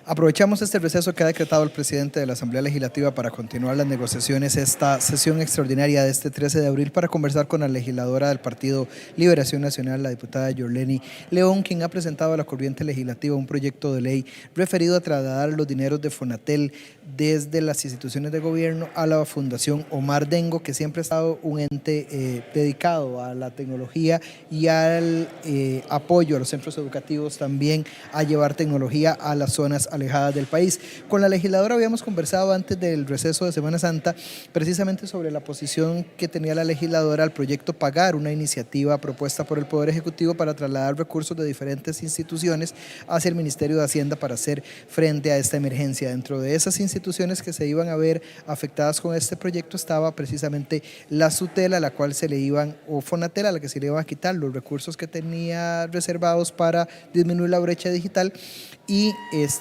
Aprovechamos este receso que ha decretado el presidente de la Asamblea Legislativa para continuar las negociaciones, esta sesión extraordinaria de este 13 de abril, para conversar con la legisladora del Partido Liberación Nacional, la diputada Yorleni León, quien ha presentado a la corriente legislativa un proyecto de ley referido a trasladar los dineros de Fonatel desde las instituciones de gobierno a la Fundación Omar Dengo, que siempre ha estado un ente dedicado a la tecnología y al apoyo a los centros educativos, también a llevar tecnología a las zonas alejadas del país. Con la legisladora habíamos conversado antes del receso de Semana Santa precisamente sobre la posición que tenía la legisladora al proyecto Pagar, una iniciativa propuesta por el Poder Ejecutivo para trasladar recursos de diferentes instituciones hacia el Ministerio de Hacienda para hacer frente a esta emergencia. Dentro de esas instituciones que se iban a ver afectadas con este proyecto estaba precisamente la SUTEL, a la cual se le iban, o Fonatel, a la que se le iban a quitar los recursos que tenía reservados para disminuir la brecha digital, y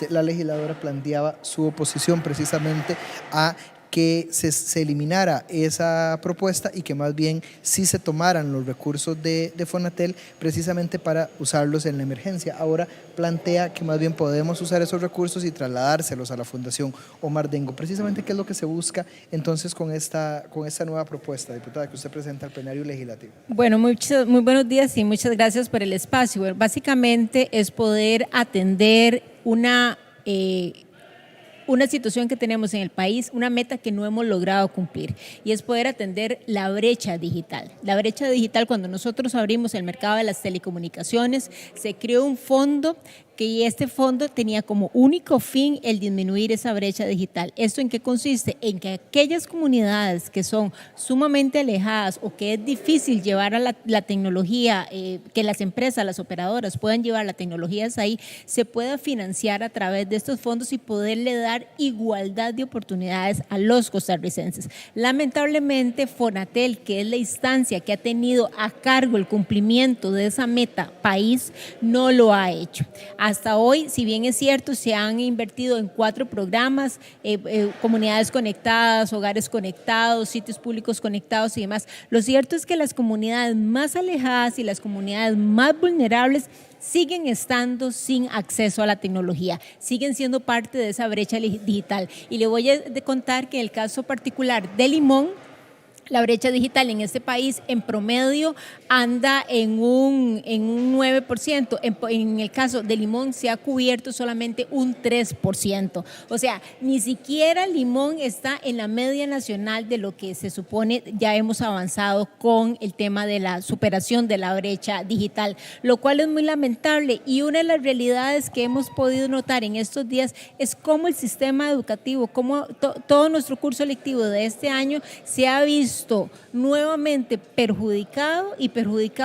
la legisladora planteaba su oposición precisamente a que se eliminara esa propuesta y que más bien sí se tomaran los recursos de Fonatel precisamente para usarlos en la emergencia. Ahora plantea que más bien podemos usar esos recursos y trasladárselos a la Fundación Omar Dengo. Precisamente, ¿qué es lo que se busca entonces con esta nueva propuesta, diputada, que usted presenta al plenario legislativo? Bueno, muy buenos días y muchas gracias por el espacio. Bueno, básicamente es poder atender una situación que tenemos en el país, una meta que no hemos logrado cumplir, y es poder atender la brecha digital. La brecha digital, cuando nosotros abrimos el mercado de las telecomunicaciones, se creó un fondo que este fondo tenía como único fin el disminuir esa brecha digital. ¿Esto en qué consiste? En que aquellas comunidades que son sumamente alejadas o que es difícil llevar a la tecnología, que las empresas, las operadoras puedan llevar la tecnología ahí, se pueda financiar a través de estos fondos y poderle dar igualdad de oportunidades a los costarricenses. Lamentablemente, Fonatel, que es la instancia que ha tenido a cargo el cumplimiento de esa meta país, no lo ha hecho. Hasta hoy, si bien es cierto, se han invertido en 4 programas, comunidades conectadas, hogares conectados, sitios públicos conectados y demás. Lo cierto es que las comunidades más alejadas y las comunidades más vulnerables siguen estando sin acceso a la tecnología, siguen siendo parte de esa brecha digital. Y le voy a contar que en el caso particular de Limón, la brecha digital en este país en promedio anda en un 9%. En el caso de Limón se ha cubierto solamente un 3%. O sea, ni siquiera Limón está en la media nacional de lo que se supone ya hemos avanzado con el tema de la superación de la brecha digital, lo cual es muy lamentable. Y una de las realidades que hemos podido notar en estos días es cómo el sistema educativo, cómo todo nuestro curso lectivo de este año se ha visto nuevamente perjudicado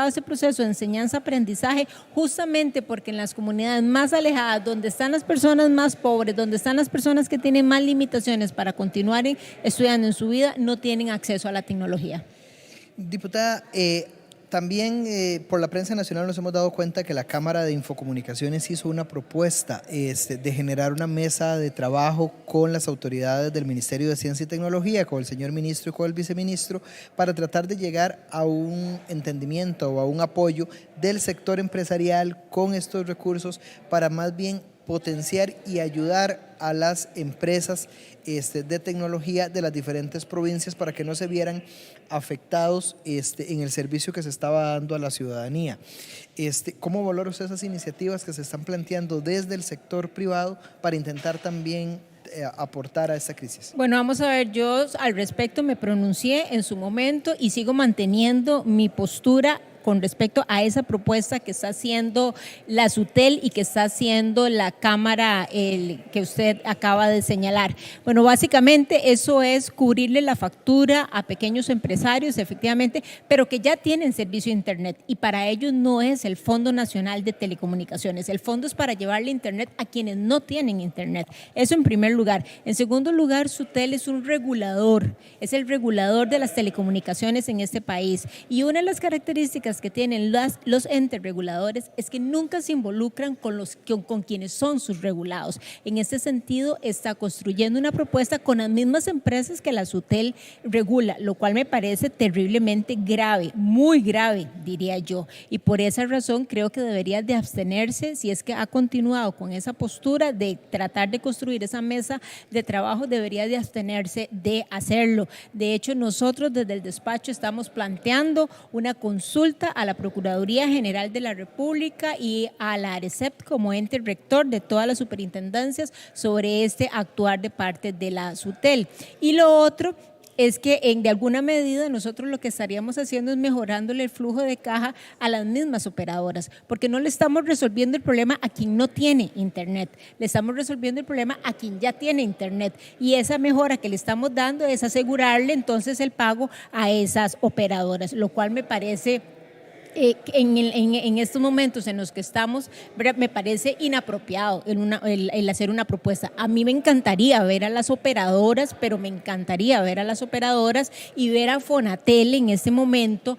ese proceso de enseñanza-aprendizaje, justamente porque en las comunidades más alejadas, donde están las personas más pobres, donde están las personas que tienen más limitaciones para continuar estudiando en su vida, no tienen acceso a la tecnología. Diputada, también por la prensa nacional nos hemos dado cuenta que la Cámara de Infocomunicaciones hizo una propuesta de generar una mesa de trabajo con las autoridades del Ministerio de Ciencia y Tecnología, con el señor ministro y con el viceministro, para tratar de llegar a un entendimiento o a un apoyo del sector empresarial con estos recursos para más bien potenciar y ayudar a las empresas de tecnología de las diferentes provincias para que no se vieran afectados en el servicio que se estaba dando a la ciudadanía. ¿Cómo valora usted esas iniciativas que se están planteando desde el sector privado para intentar también aportar a esta crisis? Bueno, vamos a ver, yo al respecto me pronuncié en su momento y sigo manteniendo mi postura con respecto a esa propuesta que está haciendo la SUTEL y que está haciendo la Cámara que usted acaba de señalar. Bueno, básicamente eso es cubrirle la factura a pequeños empresarios, efectivamente, pero que ya tienen servicio de Internet, y para ellos no es el Fondo Nacional de Telecomunicaciones. El fondo es para llevarle Internet a quienes no tienen Internet. Eso en primer lugar. En segundo lugar, SUTEL es un regulador, es el regulador de las telecomunicaciones en este país, y una de las características propuestas que tienen los entes reguladores es que nunca se involucran con quienes son sus regulados. En este sentido, está construyendo una propuesta con las mismas empresas que la SUTEL regula, lo cual me parece terriblemente grave, muy grave, diría yo. Y por esa razón creo que debería de abstenerse. Si es que ha continuado con esa postura de tratar de construir esa mesa de trabajo, debería de abstenerse de hacerlo. De hecho, nosotros desde el despacho estamos planteando una consulta a la Procuraduría General de la República y a la ARECEP como ente rector de todas las superintendencias sobre este actuar de parte de la SUTEL. Y lo otro es que de alguna medida nosotros lo que estaríamos haciendo es mejorándole el flujo de caja a las mismas operadoras, porque no le estamos resolviendo el problema a quien no tiene internet, le estamos resolviendo el problema a quien ya tiene internet, y esa mejora que le estamos dando es asegurarle entonces el pago a esas operadoras, lo cual me parece en estos momentos en los que estamos, me parece inapropiado el hacer una propuesta. A mí me encantaría ver a las operadoras, pero me encantaría ver a las operadoras y ver a Fonatel en este momento,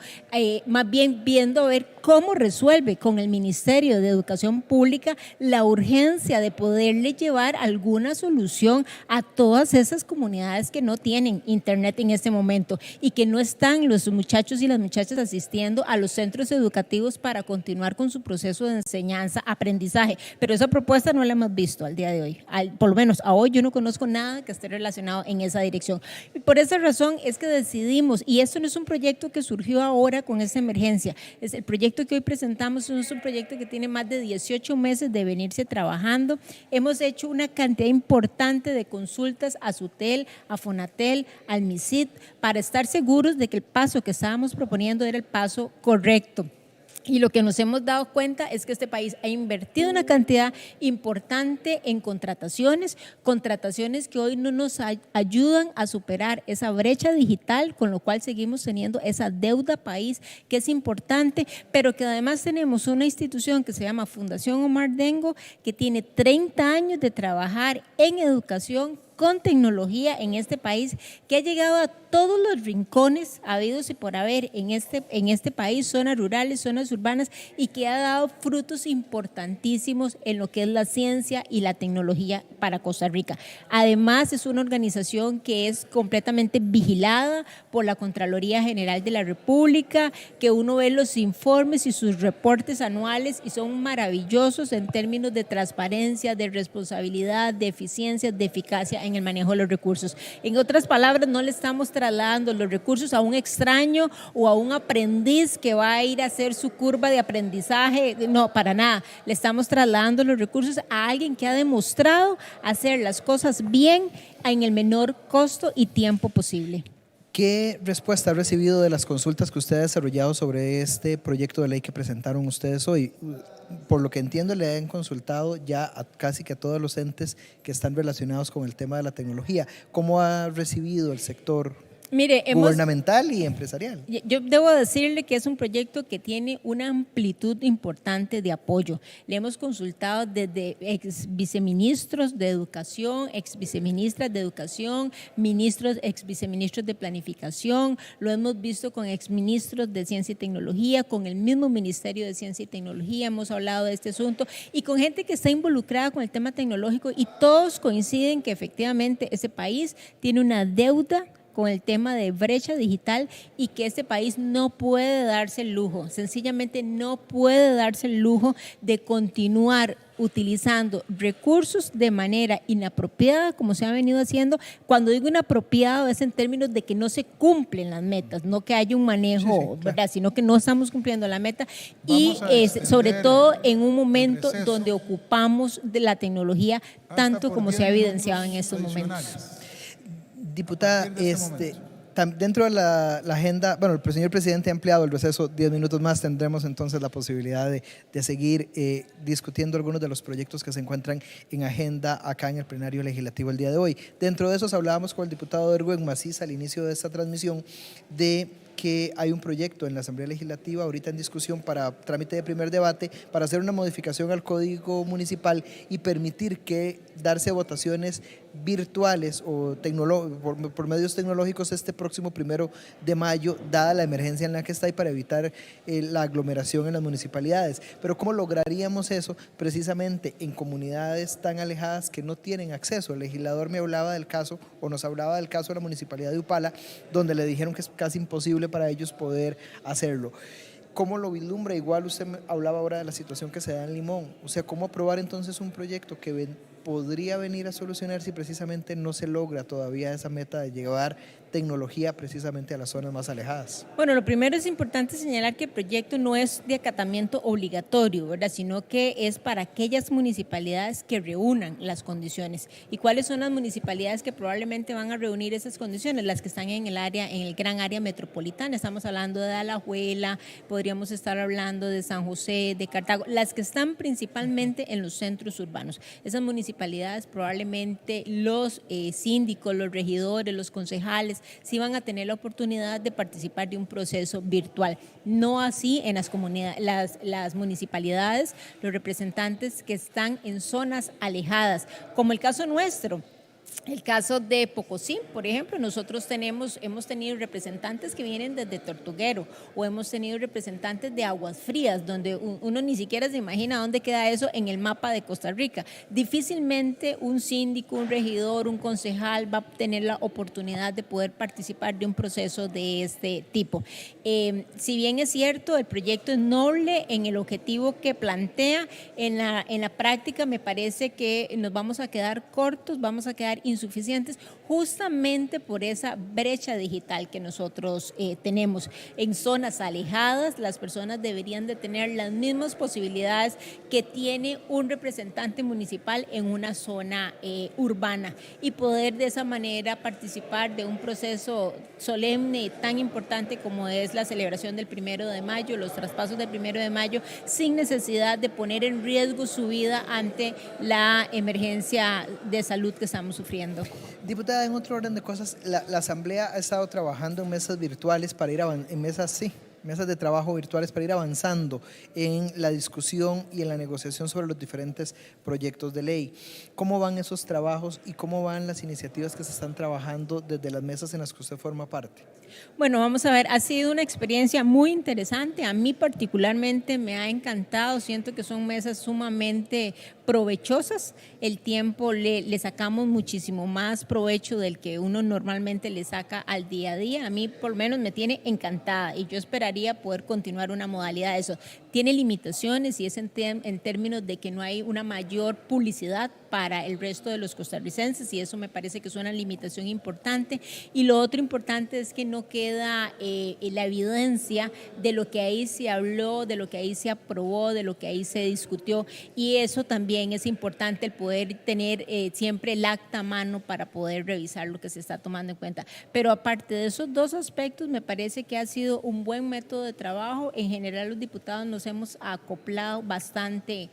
más bien viendo a ver cómo resuelve con el Ministerio de Educación Pública la urgencia de poderle llevar alguna solución a todas esas comunidades que no tienen internet en este momento y que no están los muchachos y las muchachas asistiendo a los centros educativos para continuar con su proceso de enseñanza, aprendizaje. Pero esa propuesta no la hemos visto al día de hoy. Por lo menos a hoy yo no conozco nada que esté relacionado en esa dirección. Y por esa razón es que decidimos, y esto no es un proyecto que surgió ahora con esta emergencia, es el proyecto que hoy presentamos, es un proyecto que tiene más de 18 meses de venirse trabajando. Hemos hecho una cantidad importante de consultas a SUTEL, a Fonatel, al MISIT, para estar seguros de que el paso que estábamos proponiendo era el paso correcto. Y lo que nos hemos dado cuenta es que este país ha invertido una cantidad importante en contrataciones que hoy no nos ayudan a superar esa brecha digital, con lo cual seguimos teniendo esa deuda país que es importante, pero que además tenemos una institución que se llama Fundación Omar Dengo, que tiene 30 años de trabajar en educación con tecnología en este país, que ha llegado a todos los rincones habidos y por haber en este país, zonas rurales, zonas urbanas, y que ha dado frutos importantísimos en lo que es la ciencia y la tecnología para Costa Rica. Además, es una organización que es completamente vigilada por la Contraloría General de la República, que uno ve los informes y sus reportes anuales y son maravillosos en términos de transparencia, de responsabilidad, de eficiencia, de eficacia en el manejo de los recursos. En otras palabras, no le estamos trasladando los recursos a un extraño o a un aprendiz que va a ir a hacer su curva de aprendizaje, no, para nada. Le estamos trasladando los recursos a alguien que ha demostrado hacer las cosas bien en el menor costo y tiempo posible. ¿Qué respuesta ha recibido de las consultas que usted ha desarrollado sobre este proyecto de ley que presentaron ustedes hoy? Por lo que entiendo, le han consultado ya casi que a todos los entes que están relacionados con el tema de la tecnología. ¿Cómo ha recibido el sector gubernamental y empresarial? Yo debo decirle que es un proyecto que tiene una amplitud importante de apoyo. Le hemos consultado desde ex viceministros de educación, ex viceministras de educación, ministros, ex viceministros de planificación, lo hemos visto con ex ministros de ciencia y tecnología, con el mismo Ministerio de Ciencia y Tecnología, hemos hablado de este asunto y con gente que está involucrada con el tema tecnológico, y todos coinciden que efectivamente ese país tiene una deuda con el tema de brecha digital y que este país no puede darse el lujo, sencillamente no puede darse el lujo de continuar utilizando recursos de manera inapropiada como se ha venido haciendo. Cuando digo inapropiado es en términos de que no se cumplen las metas, no que haya un manejo, ¿verdad? Sino que no estamos cumpliendo la meta y sobre todo en un momento donde ocupamos de la tecnología tanto como se ha evidenciado en estos momentos. Diputada, dentro de la agenda, bueno, el señor presidente ha ampliado el receso 10 minutos más, tendremos entonces la posibilidad de seguir discutiendo algunos de los proyectos que se encuentran en agenda acá en el plenario legislativo el día de hoy. Dentro de esos hablábamos con el diputado Erwin Macís al inicio de esta transmisión de que hay un proyecto en la Asamblea Legislativa ahorita en discusión para trámite de primer debate para hacer una modificación al Código Municipal y permitir que darse votaciones virtuales o por medios tecnológicos este próximo 1 de mayo, dada la emergencia en la que está y para evitar la aglomeración en las municipalidades. Pero ¿cómo lograríamos eso precisamente en comunidades tan alejadas que no tienen acceso? El legislador me hablaba del caso, o nos hablaba del caso de la municipalidad de Upala, donde le dijeron que es casi imposible para ellos poder hacerlo. ¿Cómo lo vislumbra? Igual usted hablaba ahora de la situación que se da en Limón. O sea, ¿cómo aprobar entonces un proyecto que podría venir a solucionar si precisamente no se logra todavía esa meta de llevar tecnología precisamente a las zonas más alejadas? Bueno, lo primero es importante señalar que el proyecto no es de acatamiento obligatorio, ¿verdad? Sino que es para aquellas municipalidades que reúnan las condiciones. ¿Y cuáles son las municipalidades que probablemente van a reunir esas condiciones? Las que están en el área, en el gran área metropolitana. Estamos hablando de Alajuela, podríamos estar hablando de San José, de Cartago, las que están principalmente en los centros urbanos. Esas municipalidades probablemente los síndicos, los regidores, los concejales, sí van a tener la oportunidad de participar de un proceso virtual. No así en las comunidades, las municipalidades, los representantes que están en zonas alejadas, como el caso nuestro. El caso de Pocosí, por ejemplo, nosotros hemos tenido representantes que vienen desde Tortuguero o hemos tenido representantes de Aguas Frías, donde uno ni siquiera se imagina dónde queda eso en el mapa de Costa Rica. Difícilmente un síndico, un regidor, un concejal va a tener la oportunidad de poder participar de un proceso de este tipo. Si bien es cierto, el proyecto es noble en el objetivo que plantea, en la práctica me parece que nos vamos a quedar cortos, vamos a quedar insuficientes justamente por esa brecha digital que nosotros tenemos. En zonas alejadas, las personas deberían de tener las mismas posibilidades que tiene un representante municipal en una zona urbana y poder de esa manera participar de un proceso solemne tan importante como es la celebración del 1 de mayo, los traspasos del 1 de mayo, sin necesidad de poner en riesgo su vida ante la emergencia de salud que estamos sufriendo. Diputada, en otro orden de cosas, la Asamblea ha estado trabajando en mesas virtuales para ir mesas de trabajo virtuales para ir avanzando en la discusión y en la negociación sobre los diferentes proyectos de ley. ¿Cómo van esos trabajos y cómo van las iniciativas que se están trabajando desde las mesas en las que usted forma parte? Bueno, vamos a ver, ha sido una experiencia muy interesante, a mí particularmente me ha encantado, siento que son mesas sumamente provechosas, el tiempo le sacamos muchísimo más provecho del que uno normalmente le saca al día a día, a mí por lo menos me tiene encantada y yo esperaría poder continuar una modalidad de eso. Tiene limitaciones y es en términos de que no hay una mayor publicidad para el resto de los costarricenses y eso me parece que es una limitación importante. Y lo otro importante es que no queda la evidencia de lo que ahí se habló, de lo que ahí se aprobó, de lo que ahí se discutió y eso también es importante, el poder tener siempre el acta a mano para poder revisar lo que se está tomando en cuenta. Pero aparte de esos dos aspectos, me parece que ha sido un buen método de trabajo. En general los diputados nos hemos acoplado bastante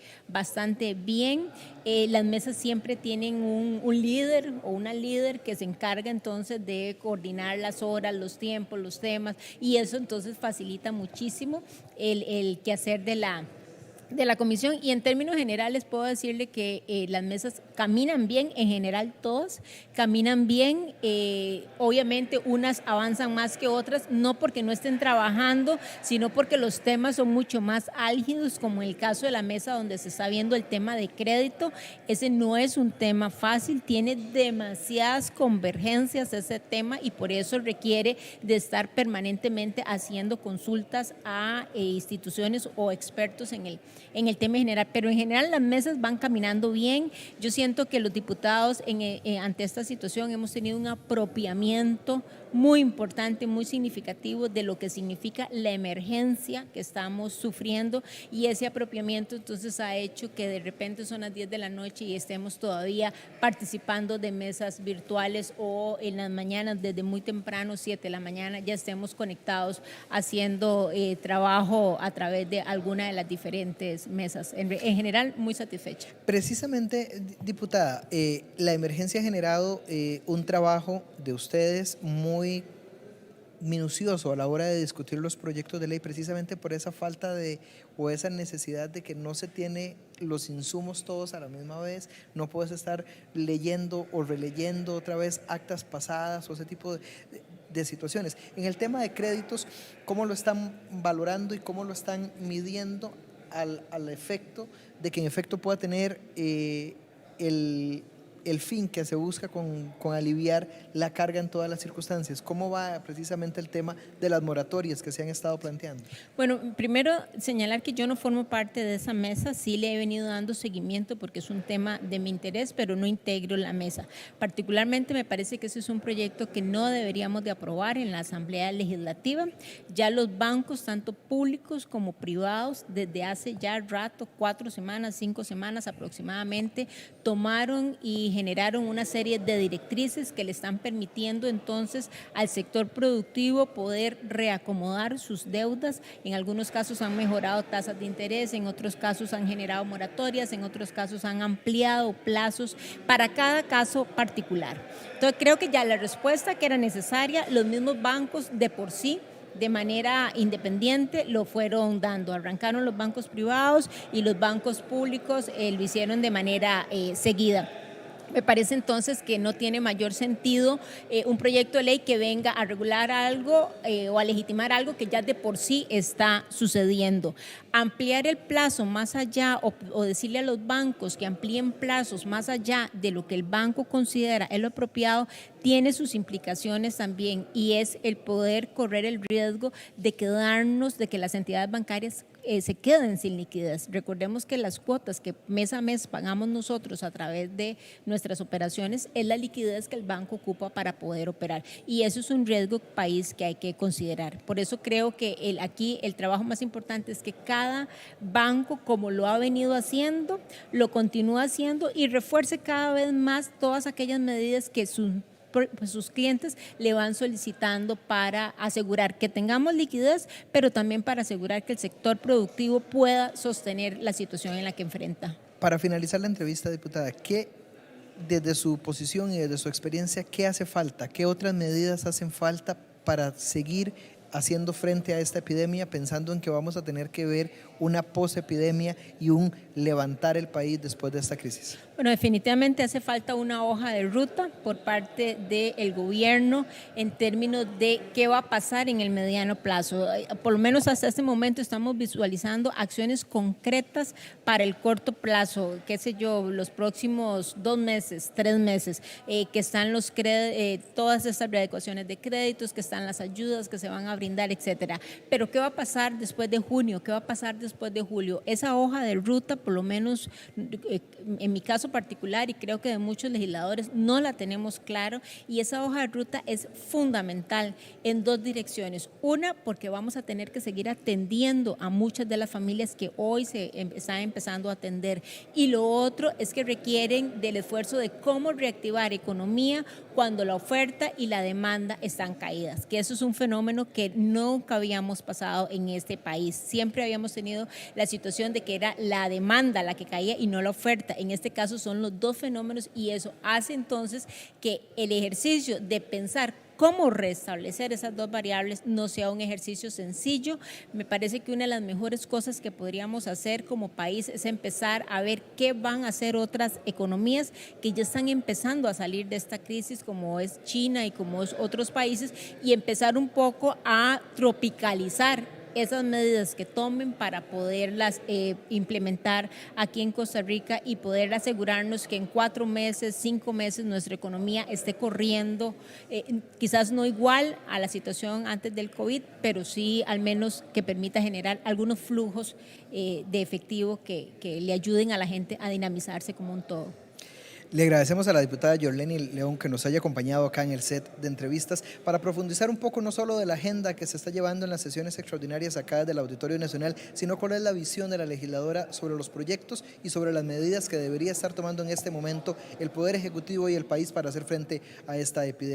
bien. Las mesas siempre tienen un líder o una líder que se encarga entonces de coordinar las horas, los tiempos, los temas y eso entonces facilita muchísimo el quehacer de la comisión y en términos generales puedo decirle que las mesas caminan bien, en general todas caminan bien, obviamente unas avanzan más que otras, no porque no estén trabajando, sino porque los temas son mucho más álgidos, como en el caso de la mesa donde se está viendo el tema de crédito, ese no es un tema fácil, tiene demasiadas convergencias ese tema y por eso requiere de estar permanentemente haciendo consultas a instituciones o expertos en el tema general, pero en general las mesas van caminando bien. Yo siento que los diputados ante esta situación hemos tenido un apropiamiento muy importante, muy significativo de lo que significa la emergencia que estamos sufriendo y ese apropiamiento entonces ha hecho que de repente son las 10 de la noche y estemos todavía participando de mesas virtuales o en las mañanas desde muy temprano, 7 de la mañana, ya estemos conectados haciendo trabajo a través de alguna de las diferentes mesas. En general, muy satisfecha. Precisamente, diputada, la emergencia ha generado un trabajo de ustedes muy minucioso a la hora de discutir los proyectos de ley, precisamente por esa falta de o esa necesidad de que no se tiene los insumos todos a la misma vez, no puedes estar leyendo o releyendo otra vez actas pasadas o ese tipo de situaciones. En el tema de créditos, ¿cómo lo están valorando y cómo lo están midiendo al efecto de que en efecto pueda tener el fin que se busca con aliviar la carga en todas las circunstancias? ¿Cómo va precisamente el tema de las moratorias que se han estado planteando? Bueno, primero señalar que yo no formo parte de esa mesa, sí le he venido dando seguimiento porque es un tema de mi interés, pero no integro la mesa. Particularmente me parece que ese es un proyecto que no deberíamos de aprobar en la Asamblea Legislativa. Ya los bancos, tanto públicos como privados, desde hace ya rato, 4 semanas, 5 semanas aproximadamente, tomaron y generaron una serie de directrices que le están permitiendo entonces al sector productivo poder reacomodar sus deudas. En algunos casos han mejorado tasas de interés, en otros casos han generado moratorias, en otros casos han ampliado plazos para cada caso particular. Entonces creo que ya la respuesta que era necesaria, los mismos bancos de por sí de manera independiente lo fueron dando. Arrancaron los bancos privados y los bancos públicos lo hicieron de manera seguida. Me parece entonces que no tiene mayor sentido un proyecto de ley que venga a regular algo o a legitimar algo que ya de por sí está sucediendo. Ampliar el plazo más allá o decirle a los bancos que amplíen plazos más allá de lo que el banco considera es lo apropiado tiene sus implicaciones también, y es el poder correr el riesgo de quedarnos, de que las entidades bancarias se queden sin liquidez. Recordemos que las cuotas que mes a mes pagamos nosotros a través de nuestras operaciones es la liquidez que el banco ocupa para poder operar, y eso es un riesgo país que hay que considerar. Por eso creo que aquí el trabajo más importante es que cada banco, como lo ha venido haciendo, lo continúa haciendo y refuerce cada vez más todas aquellas medidas que sus clientes le van solicitando para asegurar que tengamos liquidez, pero también para asegurar que el sector productivo pueda sostener la situación en la que enfrenta. Para finalizar la entrevista, diputada, ¿qué desde su posición y desde su experiencia, qué hace falta? ¿Qué otras medidas hacen falta para seguir haciendo frente a esta epidemia, pensando en que vamos a tener que ver una posepidemia y un levantar el país después de esta crisis? Bueno, definitivamente hace falta una hoja de ruta por parte del gobierno en términos de qué va a pasar en el mediano plazo. Por lo menos hasta este momento estamos visualizando acciones concretas para el corto plazo, qué sé yo, los próximos 2 meses, 3 meses, que están todas estas readecuaciones de créditos, que están las ayudas que se van a brindar, etcétera. Pero ¿qué va a pasar después de junio? ¿Qué va a pasar después de julio? Esa hoja de ruta, por lo menos en mi caso particular, y creo que de muchos legisladores, no la tenemos claro, y esa hoja de ruta es fundamental en 2 direcciones. Una, porque vamos a tener que seguir atendiendo a muchas de las familias que hoy se están empezando a atender, y lo otro es que requieren del esfuerzo de cómo reactivar economía cuando la oferta y la demanda están caídas, que eso es un fenómeno que nunca habíamos pasado en este país. Siempre habíamos tenido la situación de que era la demanda la que caía y no la oferta. En este caso son los 2 fenómenos, y eso hace entonces que el ejercicio de pensar cómo restablecer esas 2 variables no sea un ejercicio sencillo. Me parece que una de las mejores cosas que podríamos hacer como país es empezar a ver qué van a hacer otras economías que ya están empezando a salir de esta crisis, como es China y como es otros países, y empezar un poco a tropicalizar esas medidas que tomen para poderlas implementar aquí en Costa Rica y poder asegurarnos que en 4 meses, 5 meses nuestra economía esté corriendo, quizás no igual a la situación antes del COVID, pero sí al menos que permita generar algunos flujos de efectivo que le ayuden a la gente a dinamizarse como un todo. Le agradecemos a la diputada Yorleni León que nos haya acompañado acá en el set de entrevistas para profundizar un poco no solo de la agenda que se está llevando en las sesiones extraordinarias acá del Auditorio Nacional, sino cuál es la visión de la legisladora sobre los proyectos y sobre las medidas que debería estar tomando en este momento el Poder Ejecutivo y el país para hacer frente a esta epidemia.